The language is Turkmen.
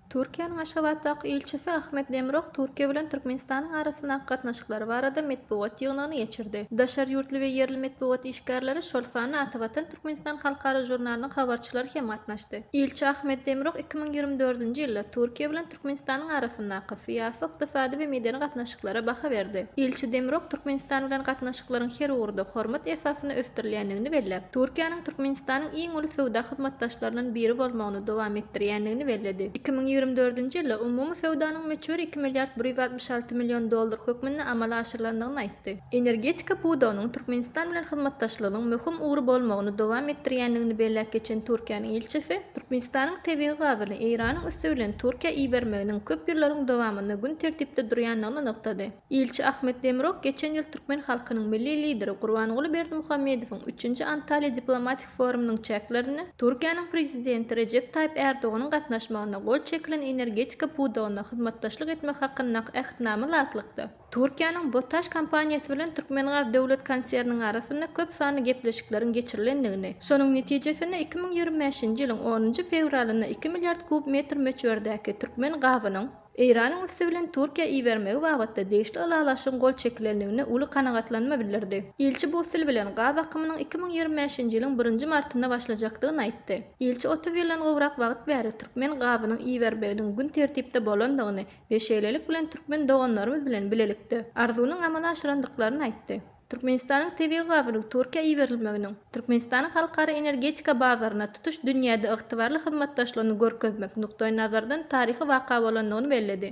Türkiýanyň Aşgabatdaky ilçisi Ahmet Demirok Türkiýe bilen Türkmenistanyň arasyndaky gatnaşyklary barada medpuwat ýygnyny geçirdi. Daşar ýurtly we yerli medpuwat işgärleri şolfany atawatan Türkmenistan halkara jurnalynyň habarçylary hem gatnaşdy. Ilçi Ahmet Demirok 2024-nji ýylda Türkiýe bilen Türkmenistanyň arasyndaky syýasy, ykdysady we medeni gatnaşyklara baha berdi. Ilçi Demirok Türkmenistan bilen gatnaşyklaryň her urda hormat esasyny ösdürilýändigini belläp, Türkiýanyň Türkmenistanyň iň uly sowda hyzmatdaşlarynyň biri bolmagyny dowam etdirýändigini belledi. 2024-nji ýylda umumy sowdanyň meçhuri 2 milliard 166 milyon dollar hökmünde amala aşyrylandygyny aýtdy. Energetika buwdagynyň Türkmenistan bilen hyzmatdaşlygynyň möhüm ury bolmagyny dowam etdirýändigini belläp geçen Türkiýanyň ilçisi, Türkmenistanyň tebii gazyny Iranyň üstü bilen Türkiýe iýermeginiň köp ýyllaryň dowamyny gün tertipde durýanlygyny nyktady. Ilçi Ahmet Demirok geçen ýyl türkmen halkynyň milli lideri Gurbanguly Berdimuhammedowyň 3-nji Antaliýa diplomatik forumynyň çäklerini Türkiýanyň prezidenti Recep Tayyip Erdoğanyň gatnaşmagyna gol çekilen energetika buwdagyna hyzmatdaşlyk etmek hakkynda ähtnamy laklykdy. Türkiýanyň Botaş kompaniýasy bilen Türkmengaz döwlet konserniniň arasynda köp sany gepleşikleriň geçirilendigini, şonuň netijesinde 2025-nji ýylyň 10-njy fevralyna 2 milliard kub metr meçhwerdäki türkmen gazynyň Iranyň üstü bilen Türkiýe iýermegi bagatda deşli alalaşyň gol çekilendigine uly kanagatlanma bildirdi. Ilçi bu sil bilen gaz akymynyň 2025-nji ýylyň 1-nji martynda başlajakdygyny aýtdy. Ilçi 30 ýyldan gowrak wagt bäri türkmen gazynyň iýermeginiň gün tertipde bolandygyny we şeýlelik bilen türkmen doganlarymyz bilen bilelikde arzunyň amala aşyrandyklaryny aýtdy. Türkmenistanyň tebii gazynyň Türkiýe iýerilmeginiň Türkmenistanyň halkara energetika bazaryna tutuş dünýäde ygtybarly hyzmatdaşlygyny görkezmek nukdaý nazardan taryhy waka bolandygyny belledi.